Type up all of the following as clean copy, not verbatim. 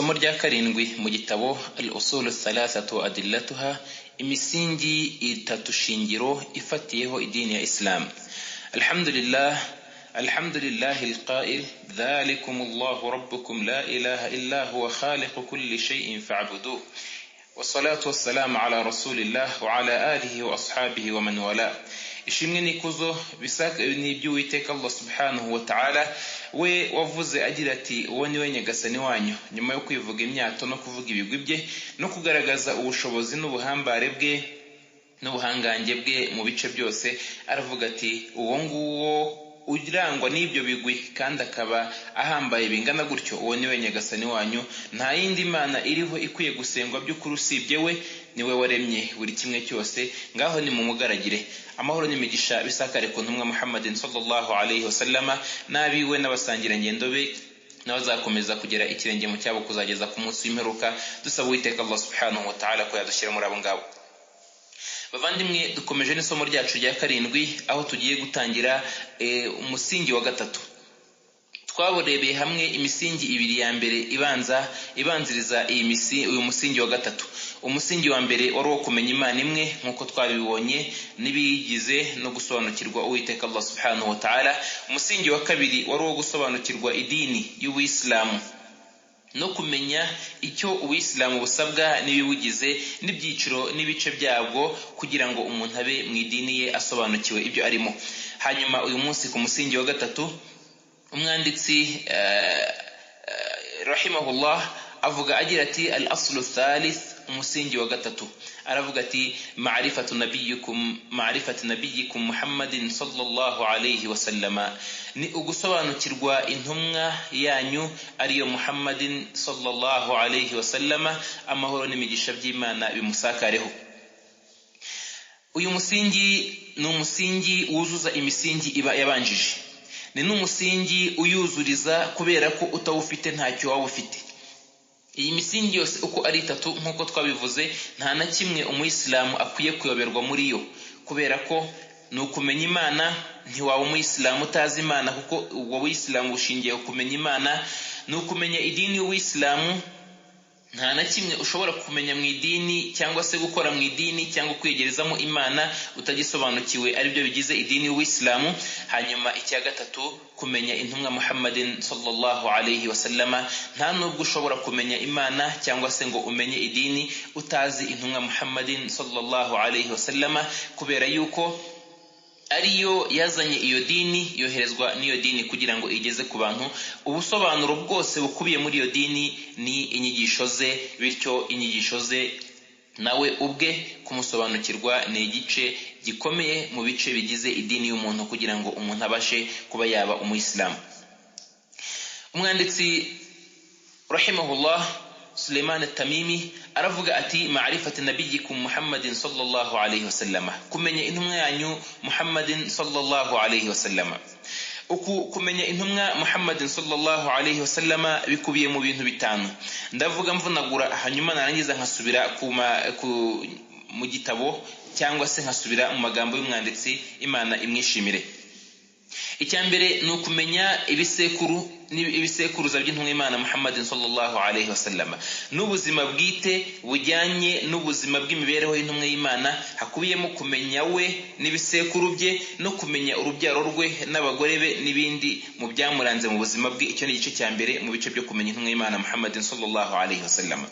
isomo rya karindwi mu gitabo al-usul ath-thalathatu adillatuha, imisingi itatu shingiro ifatiyeho idini ya Islam. Alhamdulillah al-qa'il dhalikumullahu rabbukum la ilaha illa huwa khaliqu kulli shay'in fa'buduhu wassalatu wassalamu ala rasulillah wa ala alihi wa ashabihi wa man wala. Ishimwe nikuzo bisaka n'iby'Uwiteka Allah subhanahu wa ta'ala, we wavuze agira ati uwo ni we nyagasani wanyu, nyuma yo kwivuga imyato no kuvuga ibigwi bye no kugaragaza ubushobozi n'ubuhambare bwe n'ubuhangange bwe mu bice byose, aravuga ati uwo nguwo urangwa n'ibyo bigwi kandi akaba ahambaye bingana gutyo, uwo ni we nyagasani wanyu, nta yindi mana iriho ikwiye gusengwa by'ukuri usibye we, niwe waremye buri kimwe cyose, ngaho ni mu mugaragire. Amahoro n'imigisha bisakare ku ntumwa Muhammadin sallallahu alayhi wa sallama n'abiwe n'abasangira ngendo be n'abazakomeza kugera ikirenge mu cyabo kuzageza ku munsi w'imperuka. Dusaba Uwiteka Allah subhanahu wa ta'ala ko yadushyira muri abo ngabo. Bavandimwe, dukomeje n'isomo ryacu rya karindwi, aho tugiye gutangira umusingi wa gatatu. Twaburebeye hamwe imisingi ibiri ya mbere ibanziriza uyu musingi wa gatatu. Umusingi wa mbere wari uwo kumenya Imana imwe nk'uko twabibonye n'ibiyigize no gusobanukirwa Uwiteka Allah subhanahu wa ta'ala. Umusingi wa kabiri wari uwo gusobanukirwa idini y'Uwisilamu no kumenya icyo Uwisilamu busabwa n'ibiwugize n'ibyiciro n'ibice byabwo kugira ngo umuntu abe mu idini ye asobanukiwe ibyo arimo. Hanyuma uyu munsi ku musingi wa gatatu, umwanditsi rahimahullah avuga agira ati al-aslu thalith, umusingi wa gatatu, aravuga ati ma'rifatu nabiyyikum Muhammadin sallallahu alayhi wa sallama, ni ugusobanukirwa intumwa yanyu ariyo Muhammadin sallallahu alayhi wa sallama, amahoro n'imigisha by'Imana bimusakareho. Uyu musingi ni umusingi wuzuza imisingi iba yabanjije, ni n'umusingi uyuzuriza kubera ko utawufite ntacyo waba ufite. Iyi misingi yose uko ari itatu nk'uko twabivuze, nta na kimwe umuyisilamu akwiye kuyoberwa muri yo, kubera ko ni ukumenya Imana. Ntiwaba umuyisilamu utazi Imana, kuko ubwo buyisilamu bushingiye ku kumenya Imana. Ni ukumenya idini y'Uwisilamu. Nta na kimwe ushobora kumenya mu idini cyangwa se gukora mu idini cyangwa kwiyegerezamo Imana utagisobanukiwe aribyo bigize idini y'Uwisilamu. Hanyuma icya gatatu, kumenya intumwa Muhammadin sallallahu alayhi wa sallama. Nta nubwo ushobora kumenya Imana cyangwa se ngo umenye idini utazi intumwa Muhammadin sallallahu alayhi wa sallama, kubera yuko ariyo yazanye iyo dini, yoherezwa n'iyo dini kugira ngo igeze ku bantu ubusobanuro bwose bukubiye muri iyo dini ni inyigisho ze, bityo inyigisho ze nawe ubwe kumusobanukirwa ni igice gikomeye mu bice bigize idini y'umuntu kugira ngo umuntu abashe kuba yaba umuyisilamu. Umwanditsi rahimahullah Suleiman at-Tamimi aravuga ati ma'rifatu nabiyyikum Muhammadin sallallahu alayhi wa sallama, kumenya intumwa yanyu Muhammadin sallallahu alayhi wa sallama. Kumenya intumwa Muhammadin sallallahu alayhi wa sallama bikubiye mu bintu bitanu. Ndavuga mvunagura, hanyuma narangiza nkasubira mu gitabo cyangwa se nkasubira mu magambo y'umwanditsi, Imana imwishimire. Icyambere ni ukumenya ibisekuruza by'intumwa Imana Muhammadin sallallahu alayhi wa sallama, n'ubuzima bwite bujyanye n'ubuzima bw'imibereho y'intumwa y'Imana, hakubiyemo kumenya we n'ibisekuru bye no kumenya urubyaro rwe n'abagore be n'ibindi mu byamuranze mu buzima bwe. Icyo ni igice cya mbere mu bice byo kumenya intumwa y'Imana Muhammadin sallallahu alayhi wa sallama.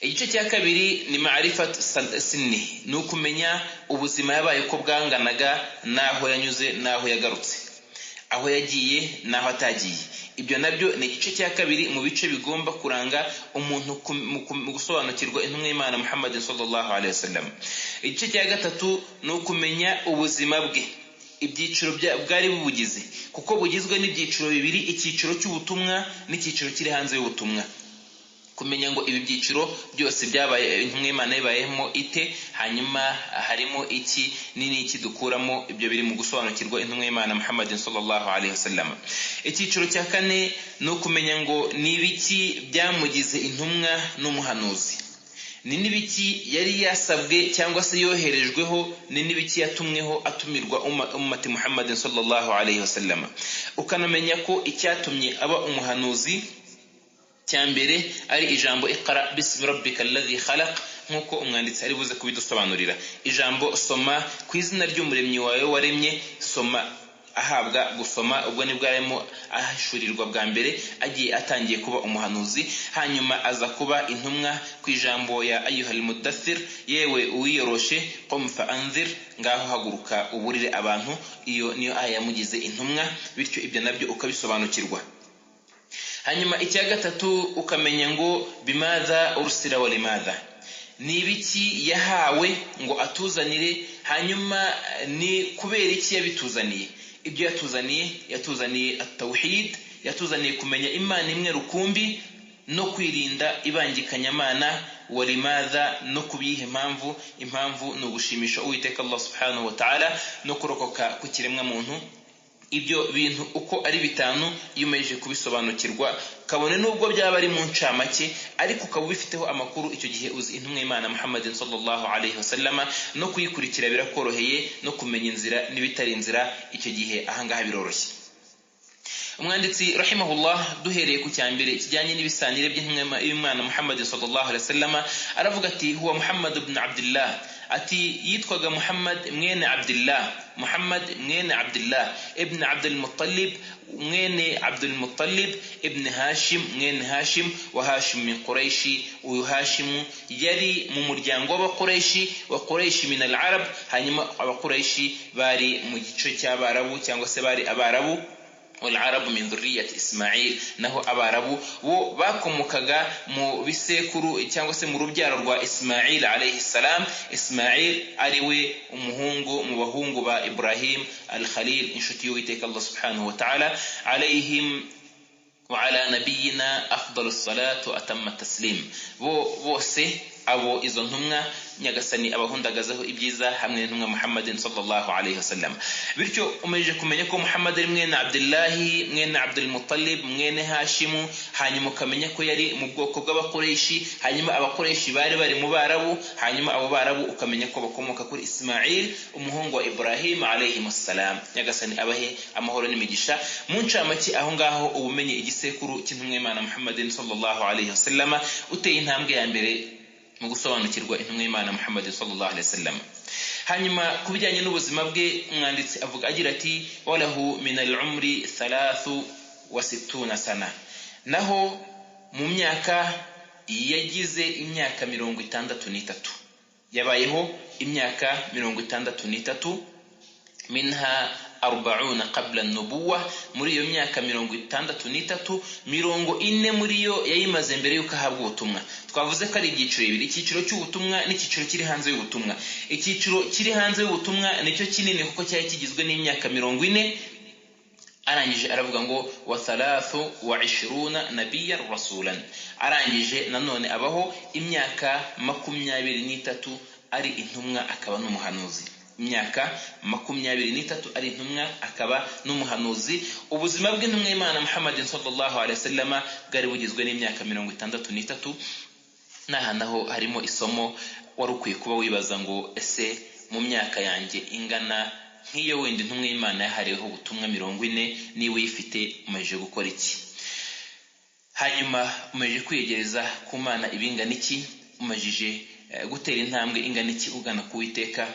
Igice cya kabiri ni ma'rifat sinni, ni ukumenya ubuzima yabaye ko bwanganaga, n'aho yanyuze n'aho yagarutse, aho yagiye n'aho atagiye. Ibyo nabyo ni igice cya kabiri mu bice bigomba kuranga umuntu mu gusobanukirwa intumwa y'Imana Muhammadin sallallahu alayhi wa sallam. Igice cya gatatu ni ukumenya ubuzima bwe, ibyiciro bwari bubugize, kuko bugizwe n'ibyiciro bibiri, icyiciro cy'ubutumwa n'icyiciro kiri hanze y'ubutumwa. Kumenya ngo ibi byiciro byose byabaye intumwa y'Imana yabayemo ite, hanyuma harimo iki n'iki dukuramo, ibyo biri mu gusobanukirwa intumwa y'Imana Muhammadin sallallahu alayhi wa sallam. Icyiciro cya kane ni ukumenya ngo ni ibiki byamugize intumwa n'umuhanuzi, ni n'ibiki yari yasabwe cyangwa se yoherejweho, ni n'ibiki yatumweho atumirwa ummati Muhammadin sallallahu alayhi wa sallam. Ukanamenya ko icyatumye aba umuhanuzi cyambere ari ijambo iqra bismi rabbikal ladhi khalaq nkuko umwanditsi ari buze kubidusobanurira. Ijambo soma ku izina ry'umuremyi wawe waremye, soma ahabwa gusoma ubwo nibwo arimo ahishurirwa bwa mbere agiye atangiye kuba umuhanuzi. Hanyuma aza kuba intumwa ku ijambo ya ayyuhal mudaththir, yewe uwiyoroshe, qum fa anzir, ngaho haguruka uburire abantu. Iyo niyo aya yamugize intumwa, bityo ibyo nabyo ukabisobanukirwa. Hanyuma icya gatatu ukamenya ngo bimadha ursila wa limadha, ni ibiki yahawe ngo atuzanire, hanyuma ni kubera iki yabituzaniye. Ibyo yatuzaniye at-tauhid, yatuzaniye kumenya Imana imwe rukumbi no kwirinda ibangikanyamana. Wa limadha, no kubihe impamvu ni ugushimisha Uwiteka Allah subhanahu wa ta'ala no kurokoka ku kiremwa muntu. Ibyo bintu uko ari bitanu iyo umeje kubisobanukirwa, kabone nubwo byaba ari mu ncamake, ariko ukaba ubifiteho amakuru, icyo gihe uzi intumwa y'Imana Muhammadin sallallahu alayhi wasallama, no kuyikurikira birakoroheye, no kumenya inzira n'ibitari inzira, icyo gihe ahangaha biroroshye. Umwanditsi rahimahullah duhereye ku cyambere kijyanye n'ibisanire by'intumwa y'Imana Muhammadin sallallahu alayhi wasallama aravuga ati huwa Muhammad ibn Abdullah, ati yitwaga Muhammad mwene Abdullah, Muhammad mwene Abdullah ibn Abdul Muttalib mwene Abdul Muttalib ibn Hashim mwene Hashim wa Hashim min Quraishi. Uyu Hashim yari mu muryango w'Abakuraishi, wa Quraishi min al-Arab, hanyuma Abakuraishi bari mu gice cy'Abarabu cyangwa se bari Abarabu. والعرب من ذرية إسماعيل, naho Abarabu bo bakomokaga mu bisekuru cyangwa se mu rubyaro rwa Ismail alayhi salam. Ismail ariwe umuhungu mu bahungu ba Ibrahim al-Khalil, inshuti y'Uwiteka Allah subhanahu wa ta'ala, alayhim wa ala nabiyyina afdalus salatu atamma taslim. Bose abo izo ntumwa nyagasani abahundagazaho ibyiza hamwe n'intumwa Muhammadin sallallahu alayhi wasallam. Bityo umeje kumenya ko Muhammad ari mwene Abdullahi mwene Abdul Muttalib mwene Hashimu, hanyuma ukamenya ko yari mu bwoko bw'Abakuraishi, hanyuma Abakuraishi bari mu Barabu, hanyuma abo Barabu ukamenya ko bakomoka kuri Ismail umuhungu wa Ibrahim alayhi salam. Nyagasani abahe amahoro n'imigisha. Mu ncamake aho ngaho ubumenye igisekuru cy'intumwa y'Imana Muhammadin sallallahu alayhi wasallama, uteye intambwe ya mbere mu gusobanukirwa intumwa y'Imana Muhammad sallallahu alaihi wasallam. Hanyuma kubijyanye n'ubuzima bwe umwanditsi avuga agira ati walahu min al-umri 63 sana, naho mu myaka yagize imyaka 63, yabayeho imyaka 63, minha 40 qabla an-nubuwah, muri iyo myaka 63, 40 muri yo yayimaze mbere yuko ahabwa ubutumwa. Twavuze ko ari ibyiciro bibiri, icyiciro cy'ubutumwa n'icyiciro kiri hanze y'ubutumwa. Icyiciro kiri hanze y'ubutumwa nicyo kinini kuko cyari kigizwe n'imyaka 40. Arangije aravuga ngo wa 23 nabiyyan rasulan, arangije nanone abaho imyaka 23 ari intumwa akaba n'umuhanuzi. Imyaka 23 ari intumwa akaba n'umuhanuzi. Ubuzima bw'intumwa y'Imana Muhammadin sallallahu alaihi wasallama bwari bugizwe n'imyaka 63. Naha naho harimo isomo wari ukwiye kuba wibaza ngo ese mu myaka yanjye ingana nk'iyo wenda intumwa y'Imana yahariweho ubutumwa 40, niba uyifite umaze gukora iki? Hanyuma umaze kwiyegereza ku Mana ibingana iki? Umajije gutera intambwe ingana iki ugana ku Uwiteka?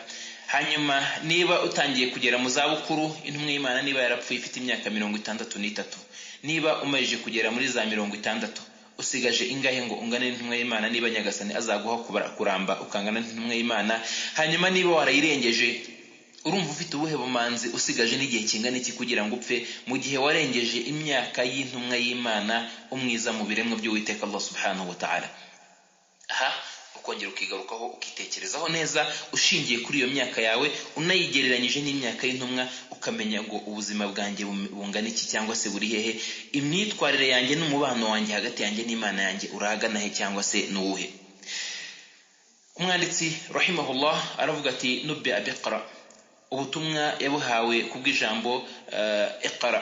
Hanyuma niba utangiye kugera mu zabukuru, intumwa y'Imana niba yarapfuye ifite imyaka 63, niba umaze kugera muri za 60, usigaje ingahe ngo ungane n'intumwa y'Imana? Niba nyagasani azaguha kuramba ukangana n'intumwa y'Imana. Hanyuma niba warayirengeje, urumva ufite ubuhe bumanzi usigaje n'igihe kingana iki kugira ngo upfe, mu gihe warengeje imyaka y'intumwa y'Imana, umwiza mu biremwa by'Uwiteka Allah subhanahu wa ta'ala. Aha ukongera ukigarukaho ukitekerezaho neza ushingiye kuri iyo myaka yawe, unayigereranyije n'imyaka y'intumwa, ukamenya ngo ubuzima bwanjye bungana iki cyangwa se buri hehe, imyitwarire yanjye n'umubano wanjye hagati yanjye n'Imana yanjye urahagana he cyangwa se nuwuhe. Umwanditsi rahimahullah aravuga ati nubbi abiqra, ubutumwa yabuhawe kubw'ijambo iqra.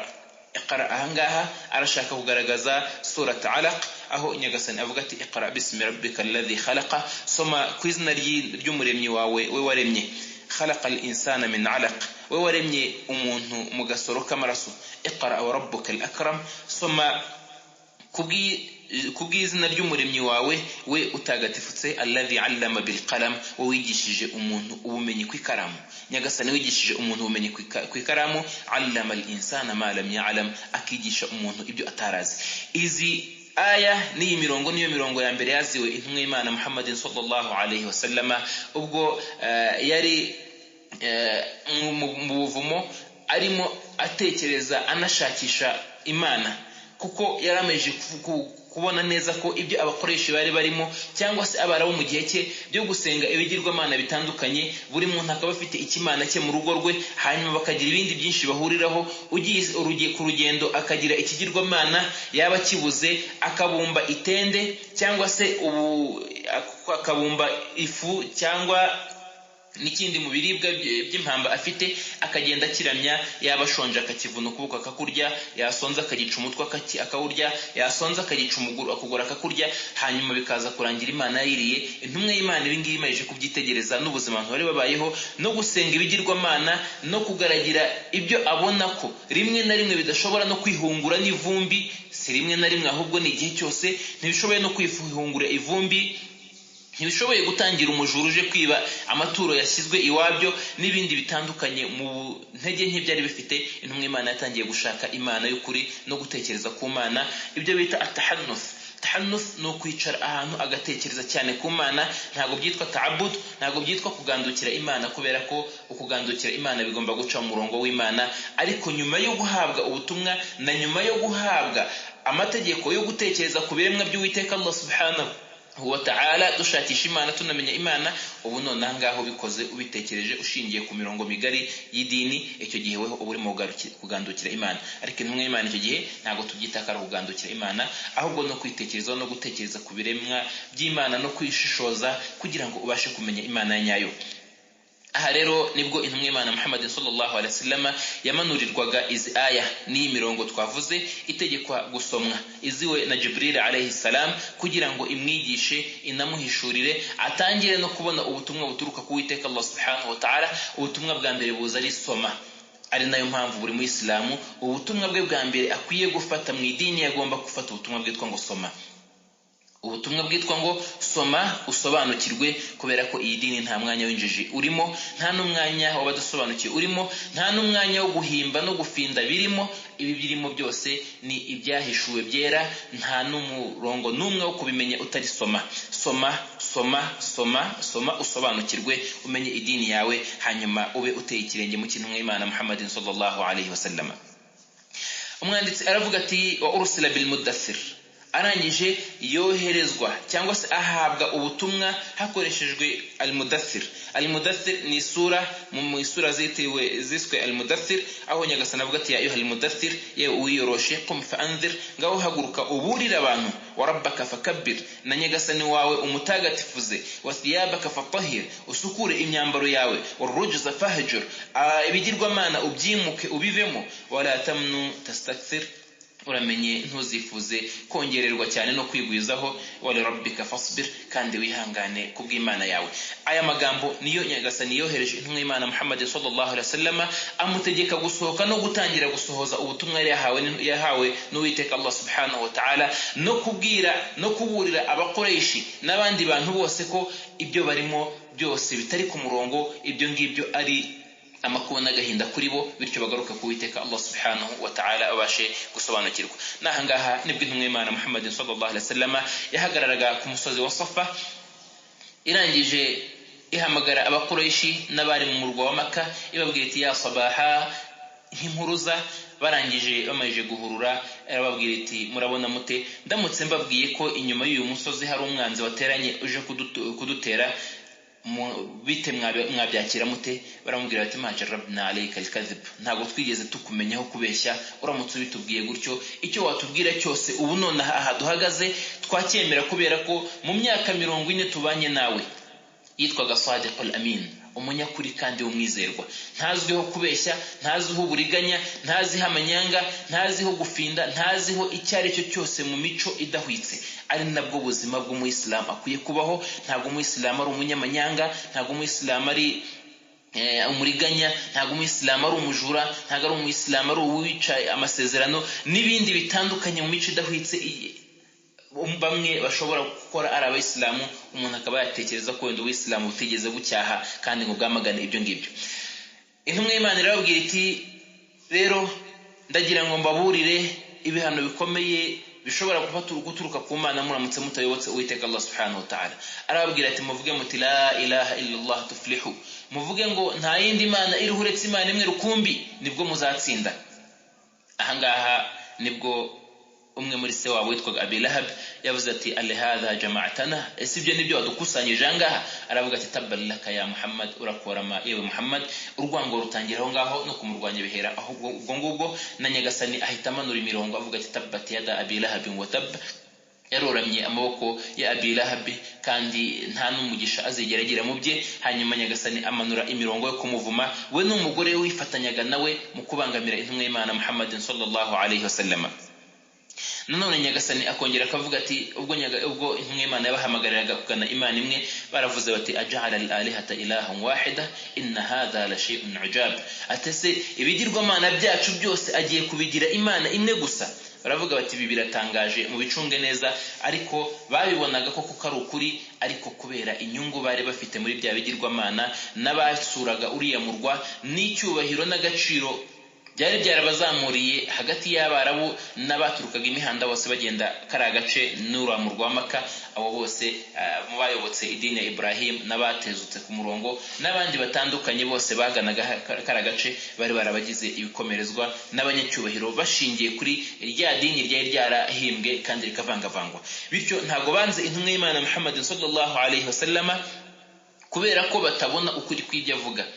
Ahangaha arashaka kugaragaza surat Alaq, aho nyagasani avuga ati iqra bismi rabbikal ladhi khalaqa, soma ku izina ry'umuremyi wawe we waremye. Khalaqal insana min alaq, we waremye umuntu mu gasoro k'amaraso. Iqra wa rabbukal akram, soma kubwi kubw'izina ry'umuremyi wawe we utagatifutse alladhi allama bil qalam, wo wigishije umuntu ubumenyi kw'ikaramu. Nyagasani wigishije umuntu ubumenyi kw'ikaramu, allama al insana ma lam ya'lam, akigisha umuntu ibyo atarazi. Izi aya niyi mirongo niyo mirongo ya mbere yaziwe intumwa y'Imana Muhammadin sallallahu alayhi wasallama ubwo yari mu buvumo arimo atekereza anashakisha Imana, kuko yarameje kubona neza ko ibyo abakoresha bari barimo cyangwa se abarabu mu gihe cye byo gusenga ibigirwamana bitandukanye, buri muntu akaba afite ikimana cye mu rugo rwe, hanyuma bakagira ibindi byinshi bahuriraho. Ugiye ku rugendo akagira ikigirwamana, yaba kibuze akabumba itende cyangwa se akabumba ifu cyangwa n'ikindi mu biribwa by'impamba afite, akagenda akiramya, yaba ashonje akakivuna ukuboko akakurya, yasonza akagica umutwe akawurya, yasonza akagica ukuguru akakurya, hanyuma bikaza kurangira Imana yayiriye. Intumwa y'Imana ibi ngibi imaze kubyitegereza n'ubuzima abantu bari babayeho, no gusenga ibigirwamana, no kugaragira ibyo abona ko rimwe na rimwe bidashobora no kwihungura n'ivumbi, si rimwe na rimwe ahubwo ni igihe cyose, ntibishoboye no kwihungura ivumbi, ntibishoboye gutangira umujuru uje kwiba amaturo yashyizwe iwabyo n'ibindi bitandukanye. mu ntege nke byari bifite, intumwa y'Imana yatangiye gushaka Imana y'ukuri no gutekereza ku Mana, ibyo bita tahannuth no kwicara ahantu agatekereza cyane ku Mana. Ntabwo byitwa ta'abbud, ntabwo byitwa kugandukira Imana, kubera ko ukugandukira Imana bigomba guca mu murongo w'Imana. Ariko nyuma yo guhabwa ubutumwa na nyuma yo guhabwa amategeko yo gutekereza ku biremwa by'Uwiteka Allah subhanahu wa ta'ala, dushakisha Imana tunamenya Imana, ubu none ahangaho bikoze ubitekereje ushingiye ku mirongo migari y'idini, icyo gihe weho uba urimo kugandukira Imana. Ariko intumwa y'Imana icyo gihe ntabwo tubyita ko ari kugandukira Imana, ahubwo no kwitekerezaho no gutekereza ku biremwa by'Imana no kwishishoza kugira ngo ubashe kumenya Imana nyayo. Aha rero nibwo intumwa y'Imana Muhammadin sallallahu alaihi wasallam yamanurirwaga izi aya n'iyi mirongo twavuze, itegekwa gusomwa iziwe na Jibril alayhi salam, kugira ngo imwigishe inamuhishurire, atangire no kubona ubutumwa buturuka ku Uwiteka Allah subhanahu wa ta'ala. Ubutumwa bwa mbere buza ari soma, ari nayo mpamvu buri Muislamu ubutumwa bwe bwa mbere akwiye gufata mu idini, yagomba gufata ubutumwa bwitwa ngo soma. Ubutumwa bwitwa ngo soma usobanukirwe, kubera ko iyi dini nta mwanya w'injiji urimo, nta n'umwanya w'abadasobanukiwe urimo, nta n'umwanya wo guhimba no gufinda birimo. Ibi birimo byose ni ibyahishuwe byera, nta n'umurongo n'umwe wo kubimenya utari soma. Soma usobanukirwe, umenye idini yawe, hanyuma ube uteye ikirenge mu kintu y'Imana Muhammadin sallallahu alayhi wasallam. Umwanditsi aravuga ati wa ursila bil mudaththir, arangije yoherezwa cyangwa se ahabwa ubutumwa hakoreshejwe al-mudaththir. Al-mudaththir ni isura mu isura ziswe al-mudaththir, aho Nyagasani avuga ati ya ayuha al-mudaththir, yewe uwiyoroshe, qum fa'anzir, ngaho haguruka uburira abantu, wa rabbaka fakabbir, na Nyagasani wawe umutagatifuze, wa thiyabaka fatahhir, usukure imyambaro yawe, warujza fahjur, ibigirwamana ubyimuke ubivemo, wala tamnu tastakthir, uramenye ntuzifuze kongererwa cyane no kwigwizaho, wali rabbika fasbir, kandi wihangane kubw'Imana yawe. Aya magambo niyo Nyagasani yohereje intumwa y'Imana Muhammad sallallahu alaihi wasallam, amutegeka gusohoka no gutangira gusohoza ubutumwa yahawe n'Uwiteka Allah subhanahu wa ta'ala, no kubwira no kuburira abakoreshi n'abandi bantu bose ko ibyo barimo byose bitari ku murongo, ibyo ngibyo ari amakuba n'agahinda kuri bo, bityo bagaruka ku Uwiteka Allah subhanahu wa ta'ala abashe gusobanukirwa. Nahangaha nibwo intumwa y'Imana Muhammad sallallahu alaihi wasallam yahagararaga ku musozi wa Safa, irangije ihamagara abakoreshi n'abari mu murwa wa Makka, ibabwira iti ya sabaha, nk'impuruza. Barangije bamaje guhurura, arababwira iti murabona mute ndamutse mbabwiye ko inyuma y'uyu musozi hari umwanzi wateranye uje kudutera, bite mwabyakira mute? Baramubwira bati ma jarabna alayka alkadhib, ntabwo twigeze tukumenyaho kubeshya, uramutse bitubwiye gutyo icyo watubwira cyose ubu none aha duhagaze twacyemera, kubera ko mu myaka 40 tubanye nawe. Yitwaga Sadiq al-Amin, umunyakuri kandi w'umwizerwa, ntazwiho kubeshya, ntaziho uburiganya, ntaziho amanyanga, ntaziho gufinda, ntaziho icyari cyo cyose mu mico idahwitse. Ari nabwo buzima bw'Umuyisilamu akwiye kubaho. Ntabwo Umuyisilamu ari umunyamanyanga, ntabwo Umuyisilamu ari umuriganya, ntabwo Umuyisilamu ari umujura, ntabwo ari Umuyisilamu ari uwica amasezerano n'ibindi bitandukanye mu mico idahwitse. bamwe bashobora gukora ari abayisilamu umuntu akaba yatekereza ko wenda ubuyisilamu butigeze bucyaha kandi ngo bwamagane ibyo ngibyo. Intumwa y'Imana irababwira iti rero ndagira ngo mbaburire ibihano bikomeye bishobora guturuka ku Mana muramutse mutayobotse Uwiteka Allah subhanahu wa ta'ala. Arababwira ati muvuge muti la ilaha illallah tuflihu, muvuge ngo nta yindi Mana iriho uretse Imana imwe rukumbi, nibwo muzatsinda. Ahangaha nibwo umwe muri se wabo witwaga Abi Lahab yavuze ati alihadha jama'atana, ese ibyo nibyo wadukusanyije ahangaha? Aravuga ati tabbalaka ya Muhammad, urakorama yewe Muhammad. Urwango rutangira aho ngaho no kumurwanya bihera ahubwo ubwo ngubwo na Nyagasani ahita amanura imirongo avuga ati tabbat yada Abi Lahab wa tab, yaroramye amaboko ya Abi Lahab kandi nta n'umugisha azigera agira mu bye. Hanyuma Nyagasani amanura imirongo yo kumuvuma we n'umugore wifatanyaga nawe mu kubangamira intumwa y'Imana Muhammadin sallallahu alayhi wasallam. Nanone Nyagasani akongera akavuga ati ubwo intumwa y'Imana yabahamagariraga kugana Imana imwe baravuze bati aj'ala al-alihata ilahan wahida inna hadha la shay'un ujab, atese ibigirwamana byacu byose agiye kubigira Imana imwe gusa. Baravuga bati ibi biratangaje mu bicunge neza, ariko babibonaga ko kuko ari ukuri, ariko kubera inyungu bari bafite muri bya bigirwamana n'abasuraga uriya murwa n'icyubahiro n'agaciro byari byarabazamuriye hagati y'Abarabu n'abaturukaga imihanda bose bagenda kari agace n'uramurwa Maka, abo bose mu bayobotse idini ya Ibrahim n'abatezutse ku murongo n'abandi batandukanye bose baganaga kari agace bari barabagize ibikomerezwa n'abanyacyubahiro bashingiye kuri rya dini ryari ryarahimbwe kandi rikavangavangwa. Bityo ntago banze intumwa y'Imana Muhammad sallallahu alayhi wasallama kubera ko batabona ukuri kw'ibyo avuga.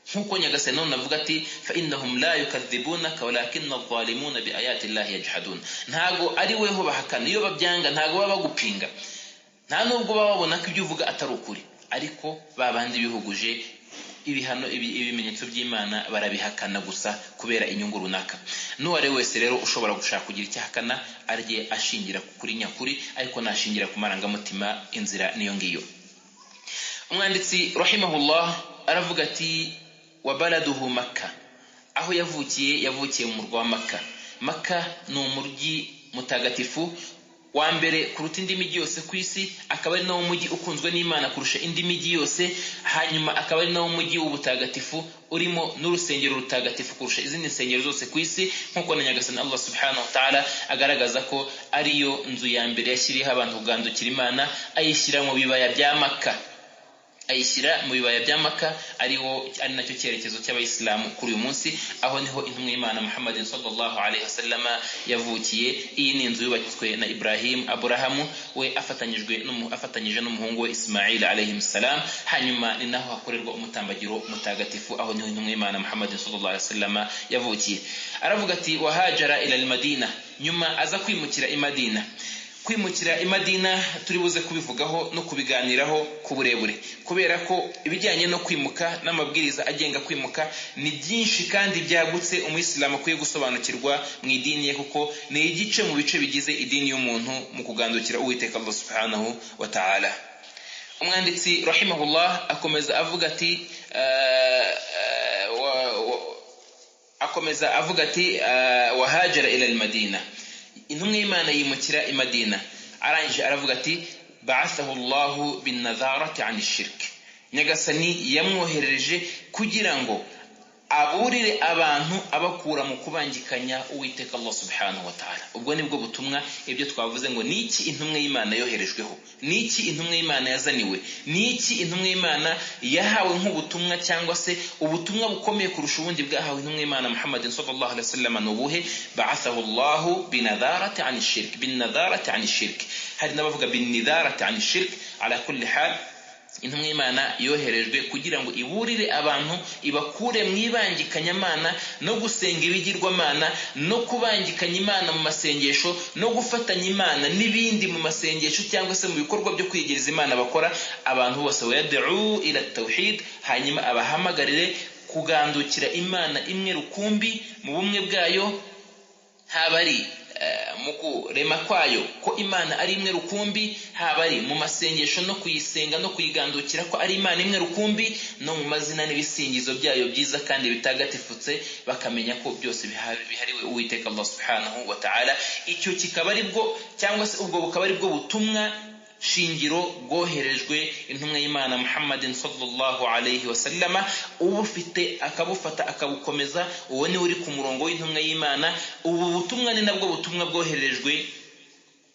Nkuko Nyagasani none avuga ati fa innahum la yukadhibunaka walakinna adh-dhalimuna bi ayati llahi yajhadun, ntago ari weho bahakana, iyo babyanga ntago baba bagupinga, nta nubwo baba babona ko ibyo uvuga atari ukuri, ariko babandi bihuguje ibihano ibimenyetso by'Imana barabihakana gusa kubera inyungu runaka. N'uwari wese rero ushobora gushaka kugira icyahakana arye ashingira kuri nyakuri, ariko nashingira ku marangamutima, inzira niyo ngiyo. Umwanditsi rahimahullah aravuga ati wa baladuhu Makka, aho yavukiye mu murwa wa Makka. Makka ni umuryi mutagatifu wa mbere kuruta indi migi yose ku isi, akaba ari nawo mujyi ukunzwe n'Imana kurusha indi migi yose. Hanyuma akaba ari nawo mujyi w'ubutagatifu urimo n'urusengero rutagatifu kurusha izindi nsengero zose ku isi, nk'uko na Nyagasani Allah subhanahu wa ta'ala agaragaza ko ariyo nzu ya mbere yashyiriyeho abantu kugandukira Imana, ayishyira mu bibaya bya Makka. ari nacyo cyerekezo cy'abayisilamu kuri uyu munsi, aho niho intumwa y'Imana Muhammad sallallahu alayhi wasallama yavukiye. Iyi ni inzu yubatswe na Ibrahim Aburahamu we afatanyije n'umuhungu we Ismail alayhi salam. Hanyuma ni naho hakorerwa umutambagiro mutagatifu, aho niho intumwa y'Imana Muhammad sallallahu alayhi wasallama yavukiye. Aravuga ati wahajara ila al-Madina, nyuma aza kwimukira i Madina. Kwimukira i Madina turi buze kubivugaho no kubiganiraho ku burebure, kubera ko ibijyanye no kwimuka n'amabwiriza agenga kwimuka ni byinshi kandi byagutse umuyisilamu akwiye gusobanukirwa mu idini ye, kuko ni igice mu bice bigize idini y'umuntu mu kugandukira Uwiteka Allah subhanahu wa ta'ala. Umwanditsi rahimahullah akomeza avuga ati wahajara ila al-Madina, intumwa y'Imana yimukira i Madina. Arangije aravuga ati ba'athahu Allahu bin nadharati 'an ash-shirk, Nyagasani yamwohereje kugira ngo aburire abantu abakura mu kubangikanya Uwiteka Allah subhanahu wa ta'ala. Ubwo nibwo butumwa ibyo twavuze ngo niki intumwa y'Imana yoherejweho, niki intumwa y'Imana yazaniwe, niki intumwa y'Imana yahawe nk'ubutumwa cyangwa se ubutumwa bukomeye kurusha ubundi bwahawe intumwa y'Imana Muhammad sallallahu alaihi wasallam. Nubuhe ba'athahu Allahu binadharati 'an ash-shirk, binadharati 'an ash-shirk. Hari nabavuga binadharati 'an ash-shirk. Ala kulli hal intumwa y'Imana yoherejwe kugira ngo iburire abantu ibakure mu ibangikanyamana no gusenga ibigirwamana no kubangikanya Imana mu masengesho no gufatanya Imana n'ibindi mu masengesho cyangwa se mu bikorwa byo kwiyegereza Imana bakora. Abantu bose yad'u ila tawhid, hanyuma abahamagarire kugandukira Imana imwe rukumbi mu bumwe bwayo, haba ari mu kurema kwayo ko Imana ari imwe rukumbi, haba ari mu masengesho no kuyisenga no kuyigandukira ko ari Imana imwe rukumbi, no mu mazina n'ibisingizo byayo byiza kandi bitagatifutse, bakamenya ko byose bihariwe Uwiteka Allah subhanahu wa ta'ala. Icyo kikaba ari bwo, cyangwa se ubwo bukaba ari bwo butumwa shingiro bwoherejwe intumwa y'Imana Muhammadin sallallahu alayhi wa sallama. Ubufite akabufata akabukomeza, uwo ni uri ku murongo w'intumwa y'Imana. Ubu butumwa ni nabwo butumwa bwoherejwe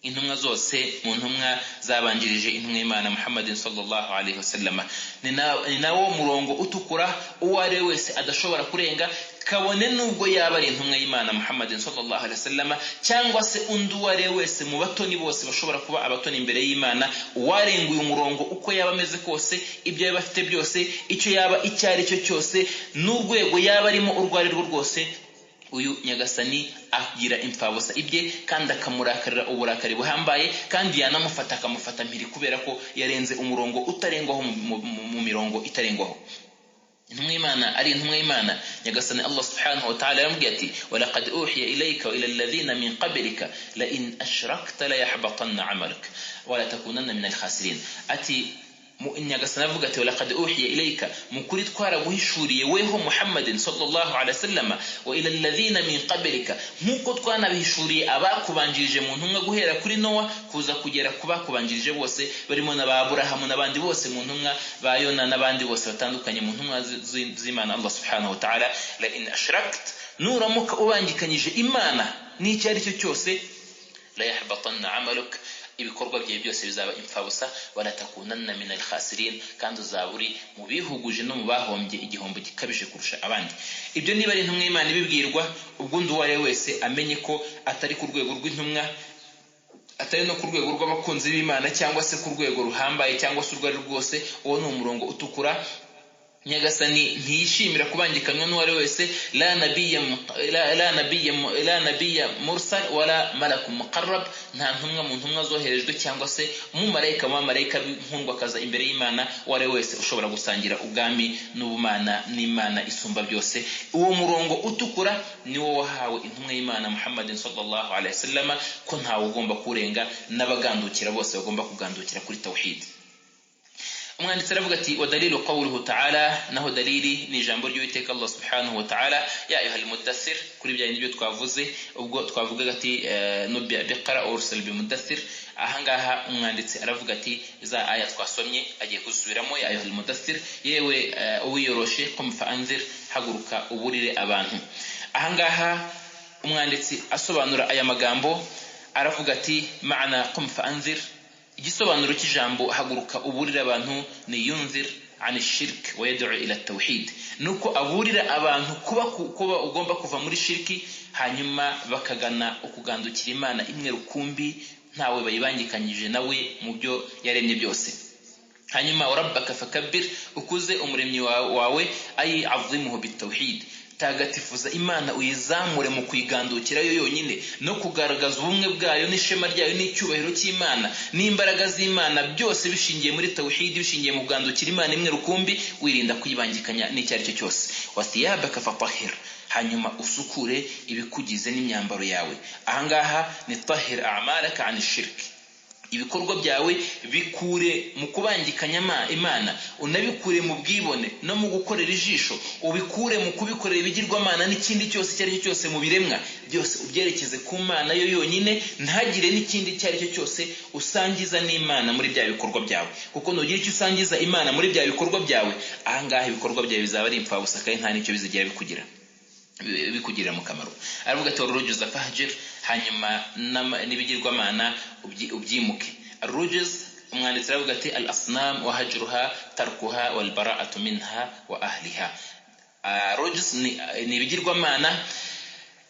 intumwa zose mu ntumwa zabanjirije intumwa y'Imana Muhammadin sallallahu alayhi wa sallama. Ni nawo murongo utukura uwo ari wese adashobora kurenga, kabone nubwo yaba ari intumwa y'Imana Muhammadin sallallahu alayhi wa sallama, cyangwa se undi uwo ari wese mu batoni bose bashobora kuba abatoni imbere y'Imana. Uwarenguye umurongo uko yaba ameze kose, ibyo yaba afite byose, icyo yaba icyo ari cyo cyose, n'urwego yaba arimo urwo ari rwo rwose, uyu Nyagasani agira impfabusa ibye kandi akamurakarira uburakari buhambaye, kandi yanamufata akamufata mpiri kubera ko yarenze umurongo utarengwaho mu mirongo itarengwaho. intumwa y'Imana ari intumwa y'Imana. Nyagasani Allah subhanahu wa ta'ala yamubwiye ati walaqad uhiya ilayka wa ila alladhina min qablika la in ashrakta la yahbatanna 'amaluka wa la takunanna min al-khasirin. Ati Nyagasani avuga ati walaqad uhiya ilayka, mukuri twaraguhishuriye weho Muhammadin sallallahu alayhi wasallam, wa ila alladhina min qablika, nkuko twanabihishuriye abakubanjirije mu ntumwa guhera kuri Nowa kuza kugera kubakubanjirije bose, barimo na Aburahamu n'abandi bose mu ntumwa, ba Yona n'abandi bose batandukanye mu ntumwa z'Imana Allah subhanahu wa ta'ala. La in ashrakt, nuramuka ubangikanyije Imana n'icyo ari cyo cyose, la yahbatanna 'amaluka, ibikorwa byawe byose bizaba impfabusa, wala takunanna min al-khasirin, kandi uzaba uri mu bihuguje no mu bahombye igihombo gikabije kurusha abandi. Ibyo niba ari intumwa y'Imana ibibwirwa, ubwundi uwo ari wese amenye ko atari ku rwego rw'intumwa, atari no ku rwego rw'abakunzi b'Imana, cyangwa se ku rwego ruhambaye, cyangwa se urwo ari rwose. Uwo ni umurongo utukura. Nyagasani ntiyishimira kubangikanywa n'uwo ari wese, la nabiyya mursal wala malakun muqarrab, nta ntumwa mu ntumwa zoherejwe cyangwa se umumarayika mu bamarayika b'inkundwakaza imbere y'Imana uwo ari wese ushobora gusangira ubwami n'ubumana n'Imana isumba byose. Uwo murongo utukura niwo wahawe intumwa y'Imana Muhammadin sallallahu alayhi wasallam, ko ntawe ugomba kurenga, n'abagandukira bose bagomba kugandukira kuri tawhid. Umwanditsi aravuga ati wa dalilu qawluhu ta'ala, naho dalili ni ijambo ry'Uwiteka Allah subhanahu wa ta'ala, ya ayyuhal mudaththir, kuri bya nibyo twavuze ubwo twavugaga ati nubbi biqra ursal bimudaththir. Ahangaha umwanditsi aravuga ati za aya twasomye agiye kusubiramo, ya ayyuhal mudaththir, yewe uwiyoroshe, qum fa anzir, haguruka uburire abantu. Ahangaha umwanditsi asobanura aya magambo aravuga ati ma'ana qum fa anzir, igisobanuro cy'ijambo haguruka uburira abantu ni yunzir ani shirk wa yad'u ila tawhid, nuko aburira abantu kuba ugomba kuva muri shirki, hanyuma bakagana ukugandukira Imana imwe rukumbi, ntawe bayibangikanyije nawe mu byo yaremye byose. Hanyuma rabbaka fakabbir, ukuze umuremyi wawe, ay azimuhu bitawhid, tagatifuza Imana uyizamure mu kwigandukira yo yonyine, no kugaragaza ubumwe bwayo n'ishema ryayo n'icyubahiro cy'Imana n'imbaraga z'Imana, byose bishingiye muri tawhid, bishingiye mu kugandukira Imana imwe rukumbi, wirinda kuyibangikanya n'icyo ari cyo cyose. Wathiyabaka fatahhir, hanyuma usukure ibikugize n'imyambaro yawe. Ahangaha ni tahir a'malaka 'ani shirk, ibikorwa byawe bikure mu kubangikanya Imana, unabikure mu bwibone no mu gukorera ijisho, ubikure mu kubikorera ibigirwamana n'ikindi cyose icyo ari cyo cyose mu biremwa byose, ubyerekeze ku Mana yo yonyine, ntagire n'ikindi icyo ari cyo cyose usangiza n'Imana muri bya bikorwa byawe, kuko nugira icyo usangiza Imana muri bya bikorwa byawe, ahangaha ibikorwa byawe bizaba ari impfabusa kandi nta n'icyo bizigera bikugirira mu kamaro. Aravuga ati urujuza fahjir, hanyuma n'ibigirwamana ubyimuke. Arujuz, umwanditsi aravuga ati al asnam wa hajruha tarkuha wal bara'atu minha wa ahliha. Arujuz ni ibigirwamana,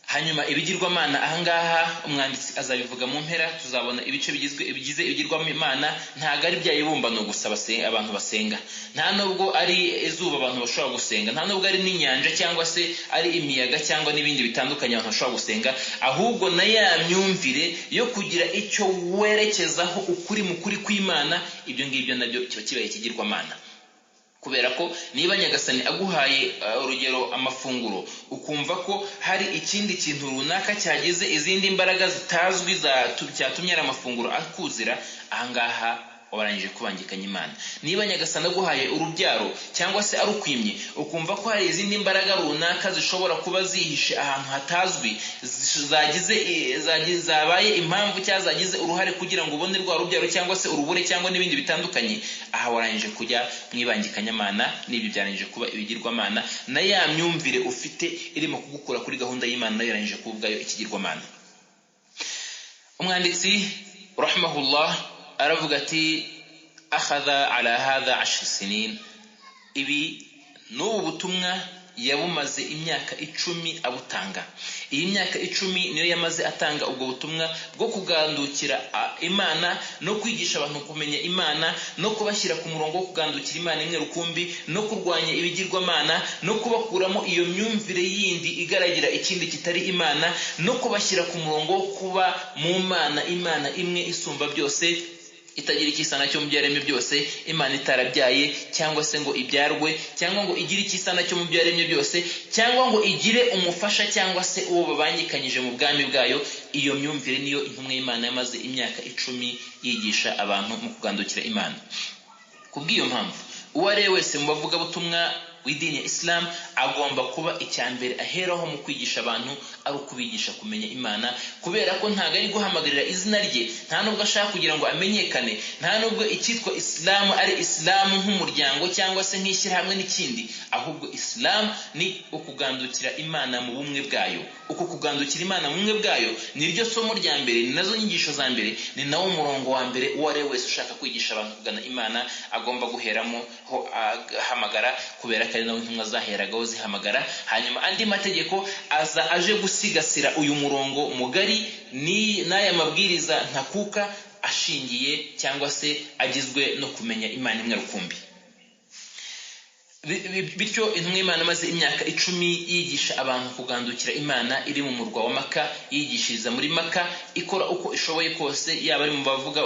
hanyuma ibigirwamana ahangaha umwanditsi azabivuga mu mpera, tuzabona ibice bigize ibigirwamana. Ntago ari bya ibumbano gusa abantu basenga, nta nubwo ari izuba abantu bashobora gusenga, nta nubwo ari n'inyanja cyangwa se ari imiyaga cyangwa n'ibindi bitandukanye abantu bashobora gusenga, ahubwo na ya myumvire yo kugira icyo werekezaho ukuri mu kuri kw'Imana, ibyo ngibyo nabyo kiba kibaye ikigirwamana. kubera ko niba nyagasani aguhaye urugero amafunguro ukumva ko hari ikindi kintu runaka cyagize izindi mbaraga zitazwi cyatumye ari amafunguro akuzira, ahangaha wabarangije kubangikanya Imana. Niba nyagasani aguhaye urubyaro cyangwa se arukwimye ukumva ko hari izindi mbaraga runaka zishobora kuba zihishe ahantu hatazwi zabaye impamvu cyangwa zagize uruhare kugira ngo ubone rwa rubyaro cyangwa se urubure cyangwa n'ibindi bitandukanye, aha warangije kujya mwibangikanya Imana, n'ibyo byarangije kuba ibigirwamana, na ya myumvire ufite irimo kugukura kuri gahunda y'Imana nayo yarangije kuba ubwayo ikigirwamana. Umwanditsi rahimahullah aravuga ati akhadha ala hadha 10 sinin, ibi n'ubu butumwa yabumaze imyaka 10 abutanga. Iyi myaka 10 niyo yamaze atanga ubwo butumwa bwo kugandukira Imana no kwigisha abantu kumenya Imana no kubashyira ku murongo wo kugandukira Imana imwe rukumbi no kurwanya ibigirwamana no kubakuramo iyo myumvire yindi igaragira ikindi kitari Imana no kubashyira ku murongo wo kuba mu Mana, Imana imwe isumba byose, itagira ikisana cyo mu byaremye byose, Imana itarabyaye cyangwa se ngo ibyarwe cyangwa ngo igire ikisana cyo mu byaremye byose cyangwa ngo igire umufasha cyangwa se uwo babangikanyije mu bwami bwayo. Iyo myumvire niyo intumwa y'Imana yamaze imyaka 10 yigisha abantu mu kugandukira Imana. Kubw'iyo mpamvu uwo ari wese mu bavuga butumwa w'idini ya Islam agomba kuba icyambere aheraho mu kwigisha abantu ari ukubigisha kumenya Imana, kubera ko ntago ari guhamagarira izina rye, nta nubwo ashaka kugira ngo amenyekane, nta nubwo icyitwa Islam ari Islam nk'umuryango cyangwa se nk'ishyirahamwe n'ikindi, ahubwo Islam ni ukugandukira Imana mu bumwe bwayo. Uko kugandukira Imana mu bumwe bwayo ni ryo somo rya mbere, ni nazo nyigisho za mbere, ni nawo murongo wa mbere uwo ari wese ushaka kwigisha abantu kugana Imana agomba guheramo ho ahamagara, kubera ko ari nawe intumwa zaheragaho zihamagara. Hanyuma andi mategeko aza aje gusigasira uyu murongo mugari n'aya mabwiriza ntakuka ashingiye cyangwa se agizwe no kumenya Imana imwe rukumbi. Bityo intumwa y'Imana maze imyaka 10 yigisha abantu kugandukira Imana iri mu murwa wa Maka, yigishiriza muri Maka, ikora uko ishoboye kose, yaba ari mu bavuga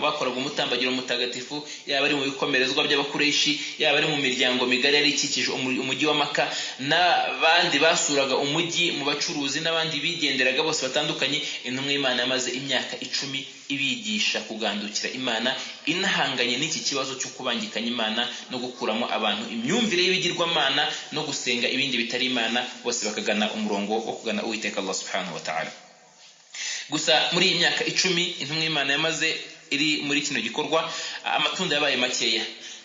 bakoraga umutambagiro mutagatifu, yaba ari mu bikomerezwa by'abakureishi, yaba ari mu miryango migari yari ikikije umujyi wa Maka, n'abandi basuraga umujyi mu bacuruzi n'abandi bigenderaga bose batandukanye. Intumwa y'Imana yamaze imyaka 10 ibigisha kugandukira Imana, inahanganye n'iki kibazo cyo kubangikanya Imana no gukuramo abantu imyumvire y'ibigirwamana no gusenga ibindi bitari Imana, bose bakagana umurongo wo kugana Uwiteka Allah subhanahu wa ta'ala. Gusa muri iyi myaka 10 intumwa y'Imana yamaze iri muri kino gikorwa, amatunda yabaye makeya.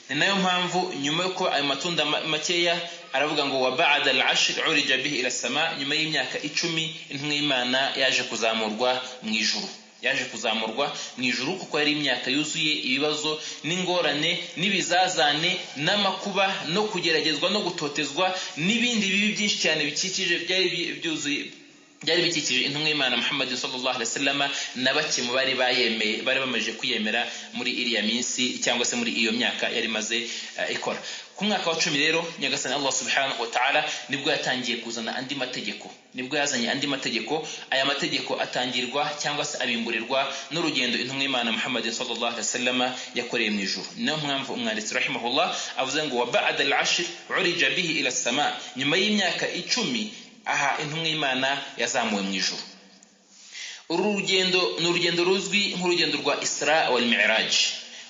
Ni nayo mpamvu nyuma yuko ayo matunda makeya aravuga ngo wa ba'da al-'ashr urija bihi ila sama, nyuma y'imyaka 10 intumwa y'Imana yaje kuzamurwa mu ijuru. Yaje kuzamurwa mu ijuru kuko yari imyaka yuzuye ibibazo n'ingorane n'ibizazane n'amakuba no kugeragezwa no gutotezwa n'ibindi bibi byinshi cyane bikikije byari bikikije intumwa y'Imana Muhammad sallallahu alaihi wasallam, na bake mu bari bamaje kwiyemera muri iriya minsi cyangwa se muri iyo myaka yari maze ikora. Ku mwaka wa 10 rero nyagasani Allah subhanahu wa ta'ala nibwo yatangiye kuzana andi mategeko, nibwo yazanye andi mategeko. Aya mategeko atangirwa cyangwa se abimburirwa n'urugendo intumwa y'Imana Muhammad sallallahu alaihi wasallam yakoreye mu ijuru. Niyo mpamvu umwanditsi rahimahullah avuze ngo wa ba'da al-'ashr urija bihi ila as-sama, nyuma y'imyaka 10 aha intumwa y'Imana yazamuwe mu ijuru. Uru rugendo ni urugendo ruzwi nk'urugendo rwa Isra wal Mi'raj.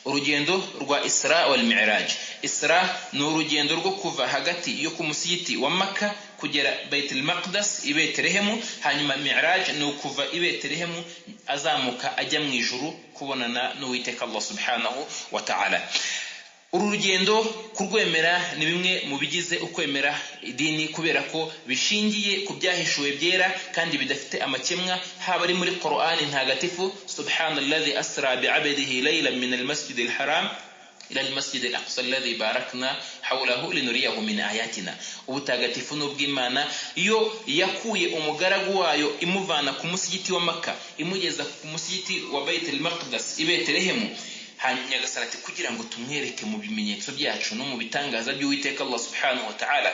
Urugendo rwa Isra wal Mi'raj. Isra ni urugendo rwo kuva hagati yo ku musigiti wa Makka kugera Baitul Maqdis i Betelehemu, hanyuma Mi'raj ni ukuva i Betelehemu azamuka ajya mu ijuru kubonana n'Uwiteka Allah subhanahu wa ta'ala. Uru rugendo kurwemera ni bimwe mu bigize ukwemera idini, kubera ko bishingiye ku byahishuwe byera kandi bidafite amakemwa, haba ari muri Qur'ani ntagatifu subhanallazi asra bi'abdihi laylan min al-masjid al-haram ila al-masjid al-aqsa alladhi barakna hawlahu linuriyahu min ayatina. Ubutagatifu n'ubw'Imana iyo yakuye umugaragu wayo imuvana ku musigiti wa Makka imugeza ku musigiti wa Baitul Maqdis i Betelehemu, hanyuma nyagasani ati kugira ngo tumwereke mu bimenyetso byacu no mu bitangaza by'Uwiteka Allah subhanahu wa ta'ala,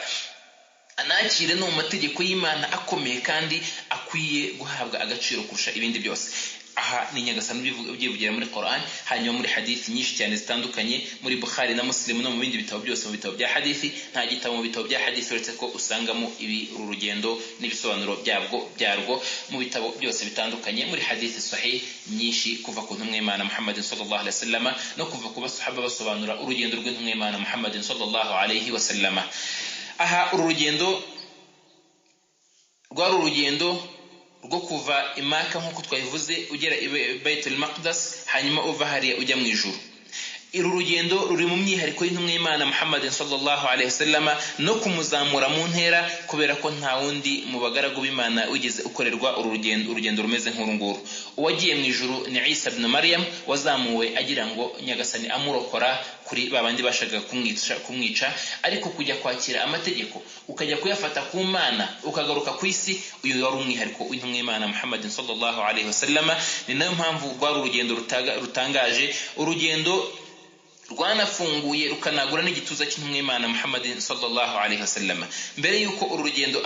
anakire no mu mategeko y'Imana akomeye kandi akwiye guhabwa agaciro kurusha ibindi byose. aha ni nyagasani ubyivugira muri Qur'an, hanyuma muri hadithi nyinshi cyane zitandukanye muri Bukhari na Muslim no mu bindi bitabo byose, mu bitabo bya hadithi. Nta gitabo mu bitabo bya hadithi uretse ko usangamo uru rugendo n'ibisobanuro byarwo mu bitabo byose bitandukanye muri hadithi sahih nyinshi, kuva ku ntumwa y'Imana Muhammad sallallahu alaihi wasallam no kuva ku basahaba basobanura urugendo rw'intumwa y'Imana Muhammad sallallahu alaihi wasallam. Aha uru rugendo rwari urugendo rwo kuva Imaka nk'uko twabivuze ugera Baitul Maqdis, hanyuma uva hariya ujya mu ijuru. Uru rugendo ruri mu myihariko y'intumwa y'Imana Muhammad sallallahu alaihi wasallam no kumuzamura mu ntera, kubera ko nta wundi mu bagaragu b'Imana wigeze ukorerwa urugendo rumeze nk'urunguru. Uwagiye mu ijuru ni Isa ibn Maryam, wazamuwe agira ngo nyagasani amurokora kuri babandi bashaka kumwica, ariko kujya kwakira amategeko ukajya kuyafata ku Mana ukagaruka ku isi, uyu wari umwihariko w'intumwa y'Imana Muhammad sallallahu alaihi wasallam. Ni nayo mpamvu rwari urugendo rutangaje, urugendo rwanafunguye rukanagura n'igituza cy'intumwa y'Imana Muhammad sallallahu alaihi wasallam. Mbere yuko uru rugendo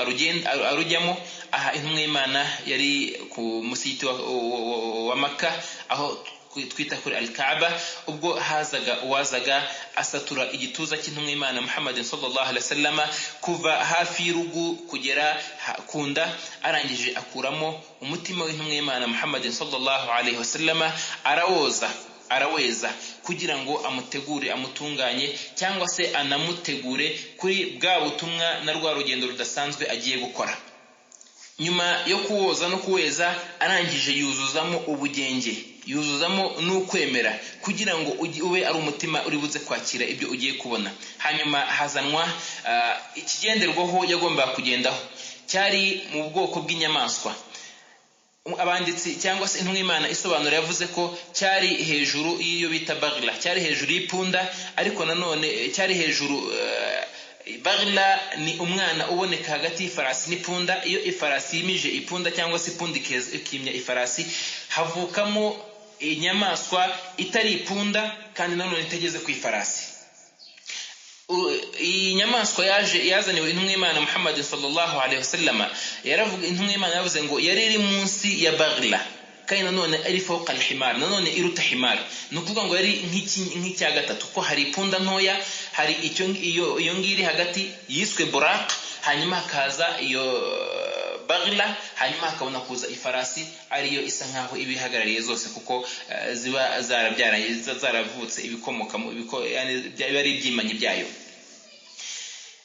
arujyamo, aha intumwa y'Imana yari ku musigiti wa Makka, aho twita kuri al-Kaaba. Ubwo uwazaga asatura igituza cy'intumwa y'Imana Muhammad sallallahu alaihi wasallam kuva hafi y'urugu kugera kunda, arangije akuramo umutima w'intumwa y'Imana Muhammad sallallahu alaihi wasallam, araweza kugira ngo amutunganye cyangwa se anamutegure kuri bwa butumwa na rwa rugendo rudasanzwe agiye gukora. Nyuma yo kuwoza no kuweza, arangije yuzuzamo ubugenge, yuzuzamo n'ukwemera, kugira ngo ube ari umutima uri buze kwakira ibyo ugiye kubona. Hanyuma hazanwa ikigenderwaho yagombaga kugendaho, cyari mu bwoko bw'inyamaswa. Abanditsi cyangwa se intumwa y'Imana isobanura yavuze ko cyari hejuru y'iyo bita Baghla, cyari hejuru y'ipunda, ariko nanone cyari hejuru. Baghla ni umwana uboneka hagati y'ifarasi n'ipunda. Iyo ifarasi yimije ipunda cyangwa se ipunda ikimya ifarasi, havukamo inyamaswa itari ipunda kandi nanone itageze ku ifarasi. Iyi nyamaswa yazaniwe intumwa y'Imana Muhammad sallallahu alaihi wasallam, intumwa y'Imana yavuze ngo yari iri munsi ya Baghla, kandi nanone ari fawqa al-himar, nanone iruta himar. Ni ukuvuga ngo yari nk'icya gatatu, ko hari ipunda ntoya, hari iyo ngiri hagati yiswe Buraq, hanyuma hakaza iyo Baghla, hanyuma hakabona kuza ifarasi ariyo isa nkaho ibihagarariye zose, kuko ziba zaravutse ibikomoka ari ibyimanyi byayo.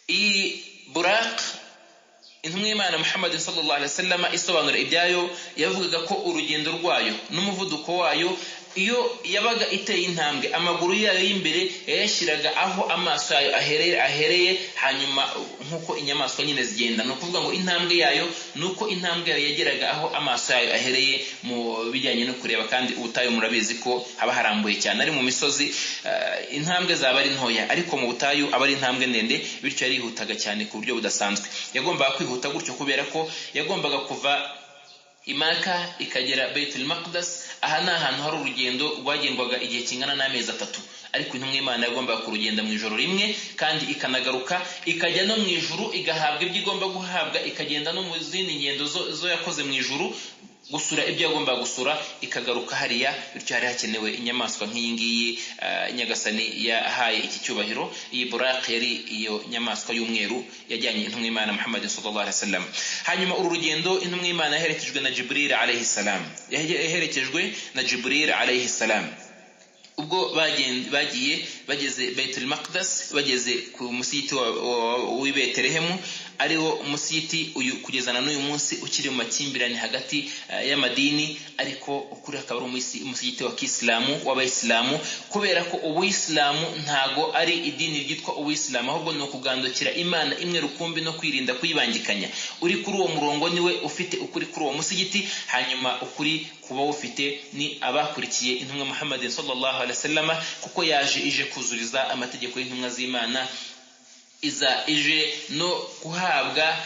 Iyi Buraq intumwa y'Imana Muhammad sallallahu alaihi wasallam isobanura ibyayo, yavugaga ko urugendo rwayo n'umuvuduko wayo, iyo yabaga iteye intambwe, amaguru yayo y'imbere yayashyiraga aho amaso yayo ahereye, hanyuma nk'uko inyamaswa nyine zigenda. Ni ukuvuga ngo intambwe yayo nuko intambwe yayo yageraga aho amaso yayo ahereye mu bijyanye no kureba. Kandi ubutayu murabizi ko haba harambuye cyane, ari mu misozi intambwe zaba ari ntoya, ariko mu butayu aba ari intambwe ndende, bityo yarihutaga cyane ku buryo budasanzwe. Yagombaga kwihuta gutyo kubera ko yagombaga kuva Imaka ikagera Baitul Maqdis. Aha ni ahantu hari urugendo rwagendwaga igihe kingana n'amezi 3, ariko intumwa y'Imana yagombaga kurugenda mu ijoro rimwe, kandi ikanagaruka ikajya no mu ijuru igahabwa ibyo igomba guhabwa, ikagenda no mu zindi ngendo zo yakoze mu ijuru, gusura ibyo yagomba gusura, ikagaruka hariya. Bityo hari hakenewe inyamaswa nk'iyi ngiyi nyagasani yahaye iki cyubahiro. Iyi Buraq yari iyo nyamaswa y'umweru yajyanye intumwa y'Imana Muhammad sallallahu alaihi wasallam. Hanyuma uru rugendo intumwa y'Imana yaherekejwe na Jibril alayhi salam, yaherekejwe na Jibril alayhi salam. Ubwo bageze Baitul Maqdis, bageze ku musigiti w'i Betelehemu, ariwo musigiti uyu kugezana n'uyu munsi ukiri mu makimbirane hagati y'amadini, ariko ukuri akaba ari umusigiti wa Kiislamu w'Abayisilamu, kubera ko Ubuyisilamu ntago ari idini ryitwa Ubuyisilamu, ahubwo ni ukugandukira Imana imwe rukumbi no kwirinda kuyibangikanya. Uri kuri uwo murongo niwe ufite ukuri kuri uwo musigiti, hanyuma ukuri kuba ufite ni abakurikiye intumwa Muhammad sallallahu alaihi wasallam, kuko ije kuzuriza amategeko y'intumwa z'Imana, ije no guhabwa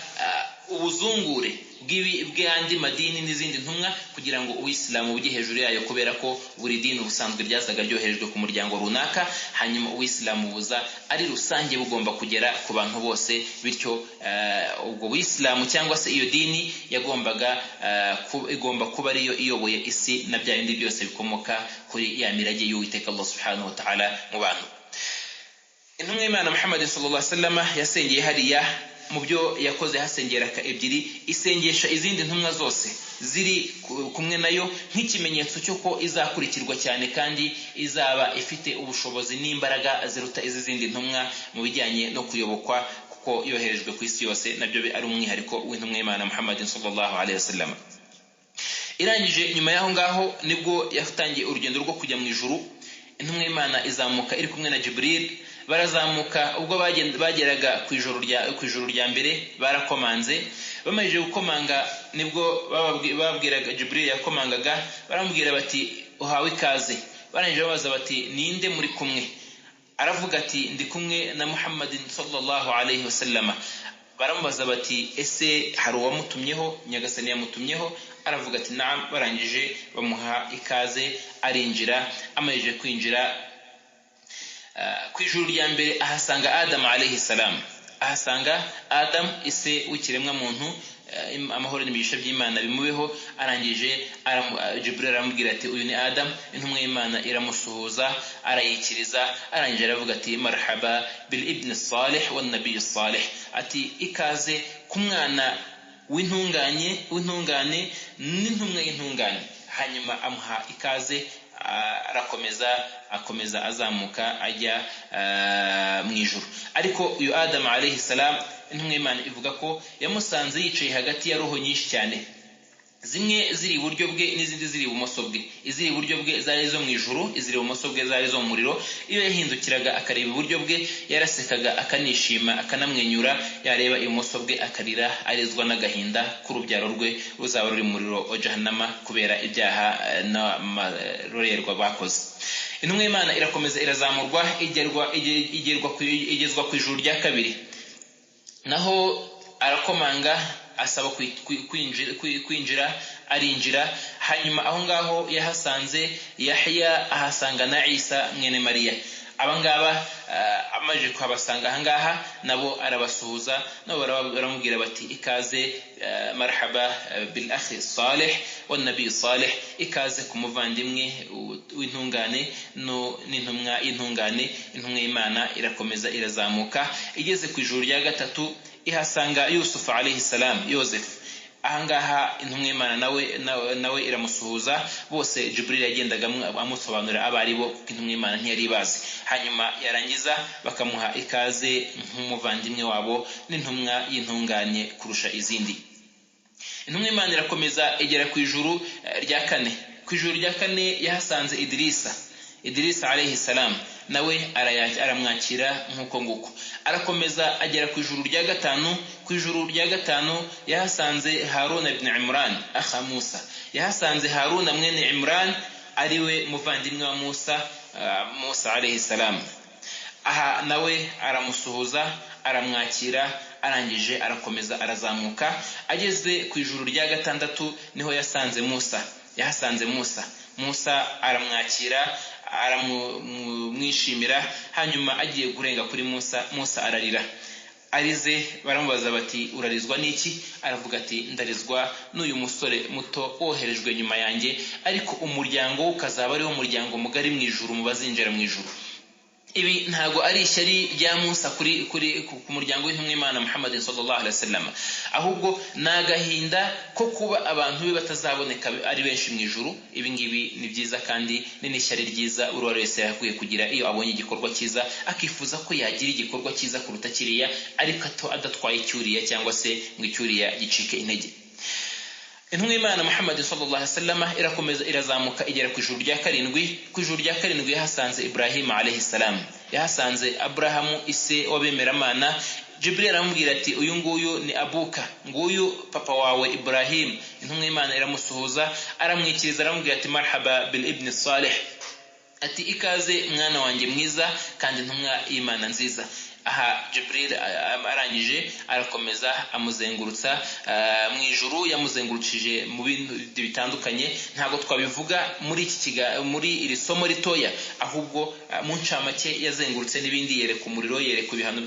ubuzungure bw'andi madini n'izindi ntumwa kugira ngo uwisilamu bujye hejuru yayo, kubera ko buri dini ubusanzwe ryazaga ryoherejwe ku muryango runaka, hanyuma uwisilamu buza ari rusange bugomba kugera ku bantu bose. Bityo ubwo uwisilamu cyangwa se iyo dini igomba kuba ariyo iyoboye isi na bya bindi byose bikomoka kuri ya mirage y'Uwiteka Allah subhanahu wa ta'ala mu bantu. Intumwa y'Imana Muhammad sallallahu alaihi wasallam yasengeye hariya, mu byo yakoze hasengera ebyiri, isengesha izindi ntumwa zose ziri kumwe nayo nk'ikimenyetso cy'uko izakurikirwa cyane kandi izaba ifite ubushobozi n'imbaraga ziruta izindi ntumwa mu bijyanye no kuyobokwa, kuko yoherejwe ku isi yose, nabyo ari umwihariko w'intumwa y'Imana Muhammad sallallahu alaihi wasallam. Irangije nyuma y'aho ngaho nibwo yatangiye urugendo rwo kujya mu ijuru. Intumwa y'Imana izamuka iri kumwe na Jibril, barazamuka. Ubwo bageraga ku ijuru rya mbere barakomanze, bamajije gukomanga nibwo babwiraga Jibril yakomangaga, baramubwira bati uhawe ikaze. Barangije babaza bati ninde muri kumwe? Aravuga ati ndi kumwe na Muhammadin sallallahu alaihi wasallam. Baramubaza bati ese hari uwamutumyeho, nyagasani yamutumyeho? Aravuga ati naam. Barangije bamuha ikaze, arinjira. Amajije kwinjira ku ijuru rya mbere ahasanga Adam alayhi salam, ahasanga Adam ise w'ikiremwa muntu, amahoro n'imigisha by'Imana bimubeho. Arangije Jibril aramubwira ati uyu ni Adam. Intumwa y'Imana iramusuhuza, arayikiriza. Arangije aravuga ati marhaba bil ibn salih wan nabiy salih, ati ikaze ku mwana w'intungane n'intumwa y'intungane. Hanyuma amuha ikaze, akomeza azamuka ajya mu ijuru. Ariko uyu Adam alayhi salam, intumwa y'Imana ivuga ko yamusanze yicaye hagati ya roho nyinshi cyane, zimwe ziri iburyo bwe n'izindi ziri ibumoso bwe. Iziri iburyo bwe zari zo mu ijuru, iziri ibumoso bwe zari zo mu muriro. Iyo yahindukiraga akareba iburyo bwe yarasekaga akanishima akanamwenyura, yareba ibumoso bwe akarira arezwa n'agahinda k'urubyaro rwe ruzaba ruri mu muriro wa Jahannama kubera ibyaha n'amarorerwa bakoze. Intumwa y'Imana irakomeza irazamurwa, igezwa ku ijuru rya kabiri. Naho arakomanga asaba kwinjira, arinjira. Hanyuma aho ngaho yahasanze Yahya, ahasanga na Isa mwene Mariya. Abangaba amaje kuhabasanga ahangaha nabo arabasuhuza, nabo baramubwira bati ikaze, marhaba bil akhi salih wan nabi salih, ikaze ku muvandimwe w'intungane n'intumwa y'intungane. Intumwa y'Imana irakomeza irazamuka, igeze ku ijuru rya gatatu ihasanga Yusuf alayhi salam, Yosef. Ahangaha intumwa y'Imana nawe iramusuhuza. Bose Jibril yagendaga amusobanurira abari bo, kuko intumwa y'Imana ntiyari ibazi. Hanyuma yarangiza bakamuha ikaze nk'umuvandimwe wabo n'intumwa y'intunganye kurusha izindi. Intumwa y'Imana irakomeza igera ku ijuru rya kane. Ku ijuru rya kane yahasanze Idrisa alayhi salam, nawe aramwakira nk'uko nguko. Arakomeza agera ku ijuru rya gatanu. Ku ijuru rya gatanu yahasanze Haruna ibn Imran akha Musa. Yahasanze Haruna mwene Imran, ariwe muvandimwe wa Musa alayhi salam. Aha nawe aramusuhuza, aramwakira. Arangije arakomeza arazamuka. Ageze ku ijuru rya gatandatu niho yahasanze Musa aramwakira, aramwishimira. Hanyuma agiye kurenga kuri Musa ararira. Arize baramubaza bati urarizwa n'iki? Aravuga ati ndarizwa n'uyu musore muto woherejwe nyuma yanjye, ariko umuryango we ukazaba ariwo muryango mugari mu ijuru, mu bazinjira mu ijuru. Ibi ntago ari ishyari rya Musa ku muryango w'intumwa y'Imana Muhammad sallallahu alaihi wasallam, ahubwo nagahinda ko kuba abantu be batazaboneka ari benshi mu ijuru. Ibi ngibi ni byiza kandi ni n'ishyari ryiza buri wese yakwiye kugira iyo abonye igikorwa cyiza, akifuza ko yagira igikorwa cyiza kuruta kiriya, ariko adatwaye icyuriya cyangwa se ngo icyuriya gicike intege. Intumwa y'Imana Muhammad sallallahu alaihi wasallam irakomeza irazamuka igera ku ijuru rya karindwi. Ku ijuru rya karindwi yahasanze Ibrahim alayhi salam, yahasanze Abrahamu ise w'abemeramana. Jibril aramubwira ati uyu nguyu ni abuka, nguyu papa wawe Ibrahim. Intumwa y'Imana iramusuhuza, aramwikiriza, aramubwira ati marhaba bil ibn salih, ati ikaze mwana wanjye mwiza kandi intumwa y'Imana nziza. aha Jibril arangije arakomeza amuzengurutsa mu ijuru, yamuzengurukije mu bintu bitandukanye. Ntago twabivuga muri iri somo ritoya, ahubwo mu ncamake yazengurutse n'ibindi, yereka umuriro, yereka ibihano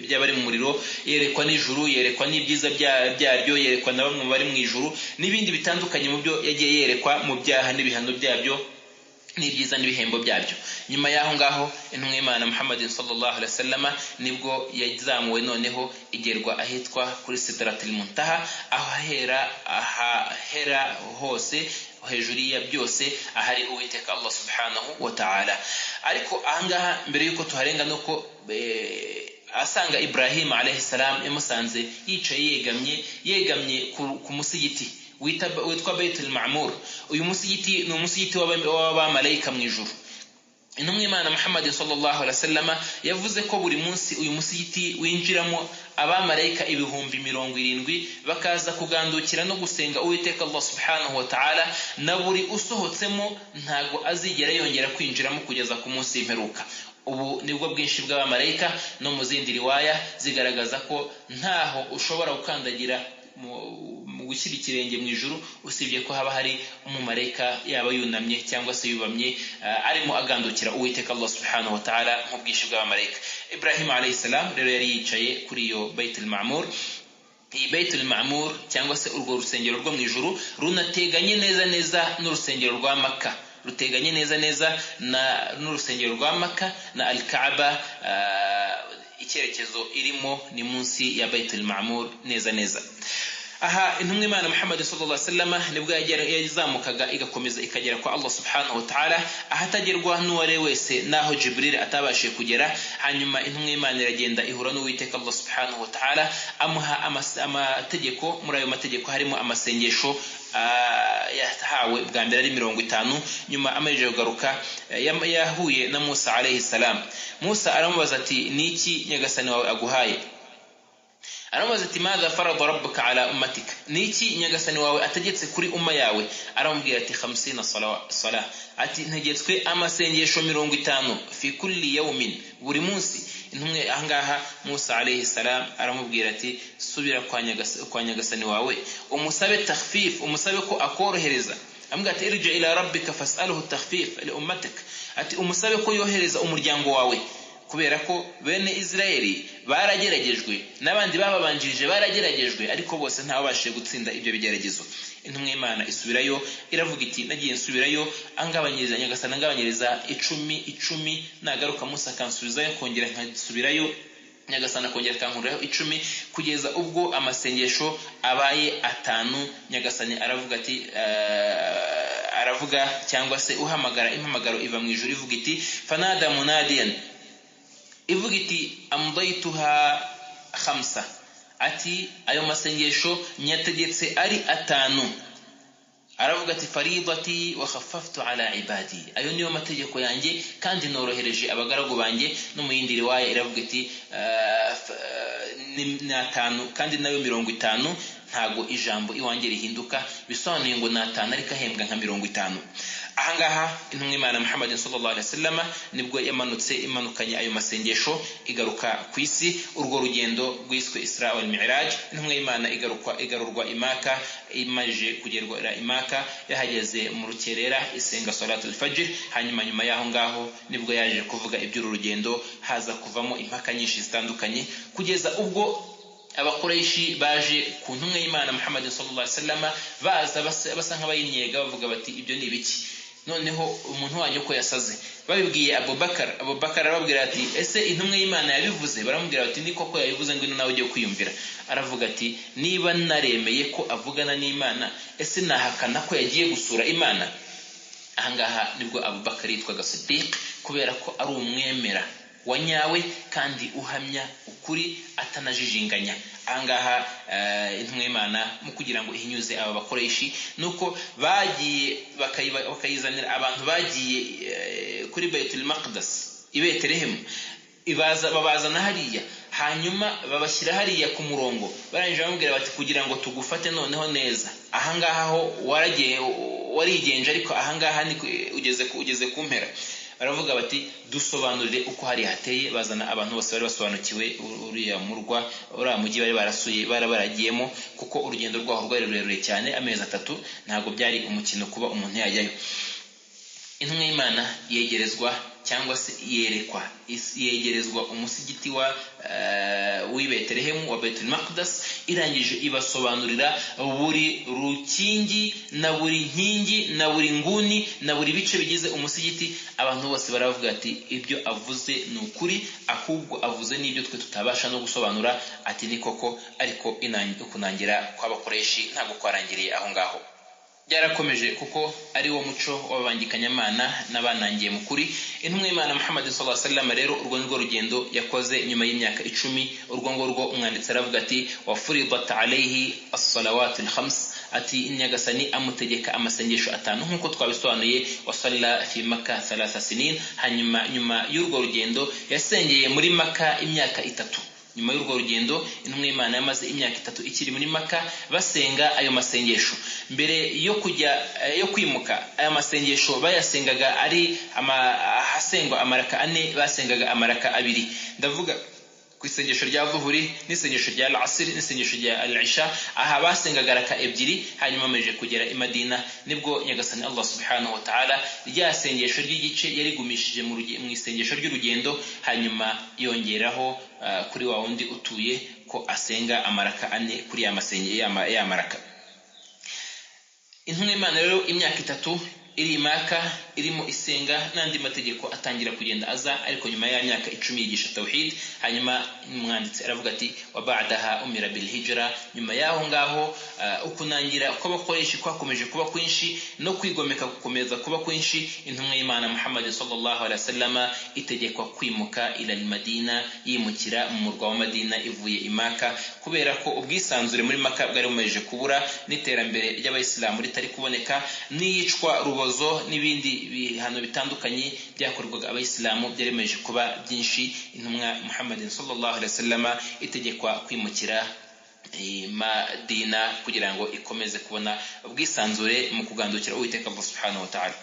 by'abari mu muriro, yerekwa n'ijuru, yerekwa n'ibyiza byaryo, yerekwa na bamwe bari mu ijuru, n'ibindi bitandukanye mu byo yagiye yerekwa mu byaha n'ibihano byabyo n'ibyiza n'ibihembo byabyo. Nyuma y'aho ngaho intumwa y'Imana Muhammadin sallallahu alaihi wasallam nibwo yazamuwe noneho igerwa ahitwa kuri Sidratul Muntaha, aho ahera hose hejuru ya byose ahari Uwiteka Allah subhanahu wa ta'ala. Ariko ahangaha mbere yuko tuharenga nuko asanga Ibrahim alayhi salam yamusanze yicaye yegamye ku musigiti witwa Baitul Ma'mur. Uyu musigiti ni umusigiti w'abamarayika mu ijuru. Intumwa y'Imana Muhammad sallallahu alaihi wasallam yavuze ko buri munsi uyu musigiti winjiramo abamarayika 70,000 bakaza kugandukira no gusenga Uwiteka Allah subhanahu wa ta'ala, na buri usohotsemo ntago azigera yongera kwinjiramo kugeza ku munsi w'imperuka. Ubu nibwo bwinshi bw'abamarayika, no mu zindi riwaya zigaragaza ko ntaho ushobora gukandagira mu gushyira ikirenge mu ijuru usibye ko haba hari umumarayika yaba yunamye cyangwa se yubamye arimo agandukira Uwiteka Allah subhanahu wa ta'ala mu bwinshi bw'abamarayika. Ibrahim alayhi salam rero yari yicaye kuri iyo Baitul Ma'mur. Iyi Baitul Ma'mur cyangwa se urwo rusengero rwo mu ijuru runateganye neza n'urusengero rwa Makka, ruteganye neza n'urusengero rwa Makka na Al-Kaaba. Icyerekezo irimo ni munsi ya Baitul Ma'mur neza. Aha intumwa y'Imana Muhammad sallallahu alaihi wasallam nibwo yazamukaga igakomeza ikagera kwa Allah subhanahu wa ta'ala, ahatagerwa n'uware wese naho Jibril atabashije kugera. Hanyuma intumwa y'Imana iragenda ihura n'Uwiteka Allah subhanahu wa ta'ala, amuha amategeko. Muri ayo mategeko harimo amasengesho yahawe bwa mbere ari 50. Nyuma amaje kugaruka yahuye na Musa alayhi salam. Musa aramubaza ati niki nyagasani wawe aguhaye? Aramubaza ati madha farada rabbuka ala ummatik, niki nyagasani wawe ategetse kuri umma yawe? Aramubwira ati 50 salah, ati ntegetswe amasengesho 50 fi kulli yawmin, buri munsi. Intumwe ahangaha Musa alayhi salam aramubwira ati subira kwa nyagasani wawe umusabe takhfif, umusabe ko akorohereza. Amubwira ati irja ila rabbika fas'aluhu takhfif li ummatik, ati umusabe ko yohereza umuryango wawe, kubera ko bene Israeli barageragejwe n'abandi bababanjirije barageragejwe, ariko bose ntabashije gutsinda ibyo bigeragezo. Intumwa y'Imana isubirayo iravuga iti nagiye nsubirayo angabanyiriza nyagasana, angabanyiriza 10 nagaruka Musa kansubizayo kongera nkasubirayo, nyagasana kongera kankurayo 10, kugeza ubwo amasengesho abaye 5. Nyagasani aravuga ati aravuga cyangwa se uhamagara impamagaro iva mu ijuru ivuga iti fanada munadiyan, ivuga iti amdaytuha 5, ati ayo masengesho nyategetse ari 5. Aravuga ati faridati wa khaffaftu ala ibadi, ayo niyo mategeko yanjye kandi norohereje abagaragu banjye. No mu yindi riwaya iravuga iti ni 5 kandi nayo 50, ntago ijambo iwanjye rihinduka, bisobanuye ngo 5 ariko ahembwa nka 50. Ahangaha intumwa y'Imana Muhammad sallallahu alaihi wasallam nibwo imanukanye ayo masengesho igaruka ku isi. Urwo rugendo rwiswe Isra wal Mi'raj, intumwa y'Imana igarurwa imaka. Imaje kugerwa imaka yahageze mu rukerera isenga salatul fajr. Hanyuma nyuma yaho ngaho nibwo yaje kuvuga iby'uru rugendo, haza kuvamo impaka nyinshi zitandukanye, kugeza ubwo abakuraishi baje ku ntumwa y'Imana Muhammad sallallahu alaihi wasallam baza basa nk'abayinyega bavuga bati ibyo ni biki, noneho umuntu wanyu ko yasaze. Babibwiye Abubakar arababwira ati ese intumwa y'Imana yabivuze? Baramubwira bati ni koko yabivuze, ngo nawe ujye kwiyumvira. Aravuga ati niba naremeye ko avugana n'Imana, ese nahakana ko yagiye gusura Imana? Ahangaha nibwo Abubakar yitwaga Siddiq, kubera ko ari umwemera wa nyawe kandi uhamya ukuri atanajijinganya. Ahangaha intumwa y'Imana mu kugira ngo ihinyuze aba bakoreshi nuko bagiye bakayizanira abantu bagiye kuri Baitul Maqdis i Betelehemu, babazana hariya, hanyuma babashyira hariya ku murongo. Barangije bamubwira bati kugira ngo tugufate noneho neza, ahangaha ho warigenje, ariko ahangaha ni ugeze ku mpera. baravuga bati dusobanurire uko hari hateye. Bazana abantu bose bari basobanukiwe uriya murwa uriya mujyi bari barasuye baragiyemo, kuko urugendo rwaho rwari rurerure cyane, amezi 3, ntabwo byari umukino kuba umuntu yajyayo. Intumwa y'Imana yegerezwa cyangwa se yegerezwa umusigiti w'i Betelehemu wa Baitul Maqdis, irangije ibasobanurira buri rukingi na buri nkingi na buri nguni na buri bice bigize umusigiti. Abantu bose baravuga ati ibyo avuze ni ukuri, ahubwo avuze n'ibyo twe tutabasha no gusobanura. Ati ni koko, ariko kunangira kw'Abakoreshi ntabwo kwarangiriye aho ngaho. Byarakomeje kuko ari wo muco w'abangikanyamana n'abanangiye mu kuri. Intumwa y'Imana Muhammad sallallahu alaihi wasallam rero urwo nirwo rugendo yakoze nyuma y'imyaka 10. Urwo ngurwo umwanditsi aravuga ati wa furidat alayhi as-salawat al-khams, ati Nyagasani amutegeka amasengesho 5 nkuko twabisobanuye. Wa salla fi Makkah 3 sinin, hanyuma nyuma y'urwo rugendo yasengeye muri Makkah imyaka 3. Nyuma y'urwo rugendo intumwa y'Imana yamaze imyaka 3 ikiri muri Makkah basenga ayo masengesho. Mbere yo kwimuka, aya masengesho bayasengaga ari hasengwa amaraka 4, basengaga amaraka 2. Ndavuga ku isengesho rya Dhuhuri n'isengesho rya Al-Asr n'isengesho rya Al-Isha. Aha basengaga raka 2. Hanyuma meje kugera i Madina nibwo Nyagasani Allah subhanahu wa ta'ala rya sengesho ry'igice yarigumishije mu isengesho ry'urugendo, hanyuma yongeraho kuri wa wundi utuye ko asenga amaraka 4 kuri ya maraka. Intumwa y'Imana rero imyaka 3 iri Maka irimo isenga n'andi mategeko atangira kugenda aza, ariko nyuma ya myaka 10 yigisha tauhid. Hanyuma umwanditsi aravuga ati wa ba'daha umira bil hijra, nyuma yaho ngaho ukunangira kw'Abakoreshi kwakomeje kuba kwinshi no kwigomeka gukomeza kuba kwinshi. Intumwa y'Imana Muhammad sallallahu alaihi wasallam itegekwa kwimuka ila al-Madina, yimukira mu murwa wa Madina ivuye i Maka, kubera ko ubwisanzure muri Maka bwari bumeje kubura, n'iterambere ry'Abayisilamu ritari kuboneka, n'iyicwa rubozo n'ibindi bihano bitandukanye byakorwaga Abayisilamu byaremeje kuba byinshi. Intumwa Muhammad sallallahu alaihi wasallam itegekwa kwimukira Madina kugira ngo ikomeze kubona ubwisanzure mu kugandukira Uwiteka Allah subhanahu wa ta'ala.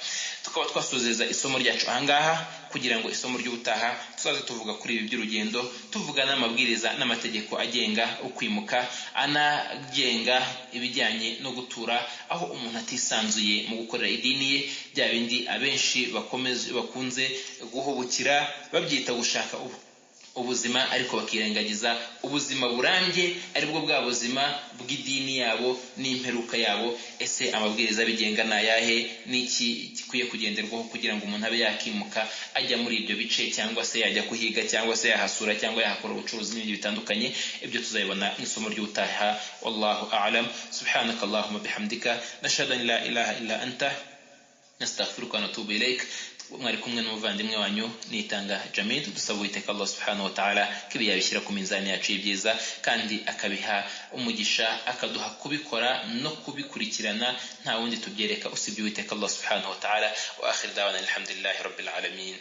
Tukaba twasozeza isomo ryacu ahangaha, kugira ngo isomo ry'ubutaha tuzaze tuvuga kuri ibi by'urugendo, tuvuga n'amabwiriza n'amategeko agenga ukwimuka, anagenga ibijyanye no gutura aho umuntu atisanzuye mu gukorera idini ye, bya bindi abenshi bakunze guhubukira babyita gushaka ubuzima, ariko bakirengagiza ubuzima burambye aribwo bwa buzima bw'idini yabo n'imperuka yabo. Ese amabwiriza bigenga nayahe, n'iki gikwiye kugenderwaho kugira ngo umuntu abe yakimuka ajya muri ibyo bice, cyangwa se yajya kuhiga, cyangwa se yahasura, cyangwa yahakora ubucuruzi n'ibindi bitandukanye? Ibyo tuzabibona isomo ry'ubutaha. Wallahu a'lam. Subhanaka Allahumma bihamdika nashhadu an la ilaha illa anta nastaghfiruka wa natubu ilaik. Mwari kumwe n'umuvandimwe wanyu Nitanga Jamil. Dusaba Uwiteka Allah subhanahu wa ta'ala kibi yabishyira ku minzani yacu y'ibyiza, kandi akabiha umugisha, akaduha kubikora no kubikurikirana nta wundi tubyereka usibye Uwiteka Allah subhanahu wa ta'ala. Wa akhir da'wana alhamdulillahi rabbil alamin.